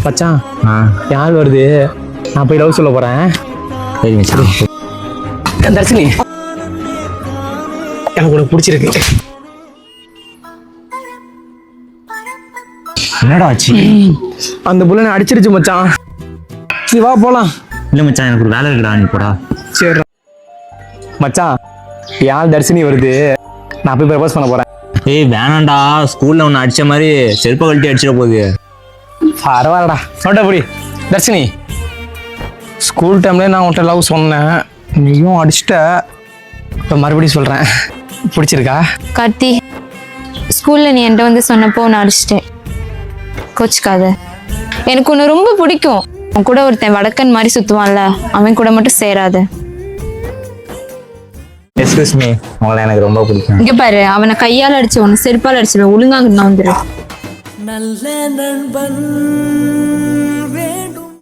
மச்சான் யார் வருது, நான் போய் லவ் சொல்ல போறேன். சரி மச்சான். தர்ஷினி, எனக்கு உனக்கு பிடிச்சிருக்கு. என்னடா ஆச்சு? அந்த புள்ள நான் அடிச்சிருச்சு மச்சான். நீ வா போலாம். இல்லை மச்சான், எனக்கு ஒரு வேலை இருக்குடா, நீ போடா. சரி மச்சான், யார் தர்ஷினி வருது, நான் போய் ப்ரப்போஸ் பண்ண போறேன். ஏய் வேணாண்டா, ஸ்கூல்ல ஒன்று அடிச்ச மாதிரி செருப்பை கழட்டி அடிச்சிட போகுது. பரவாயில்லடா, நோட்டபடி. தர்ஷினி, ஸ்கூல் டைம்ல நான் உன்கிட்ட லவ் சொன்னேன், நீயும் அடிச்சிட்ட. இப்போ மறுபடியும் சொல்றேன், பிடிச்சிருக்கா? கார்த்தி, ஸ்கூல்ல நீ என்கிட்ட வந்து சொன்னப்போ நான் அடிச்சிட்டேன், கோச்சுக்காத. எனக்கு உன்னை ரொம்ப பிடிக்கும். உன் கூட ஒருத்தன் வடக்கன் மாதிரி சுத்துவான்ல, அவன் கூட மட்டும் சேராத. எக்ஸ்கியூஸ் மீ, உங்களை எனக்கு ரொம்ப பிடிக்கும். இங்க பாரு, அவனை கையால் அடிச்சு ஒன்னு செருப்பால் அடிச்சிருவேன். ஒழுங்காங்க நான் வந்துடுறேன். நல்ல நண்பன்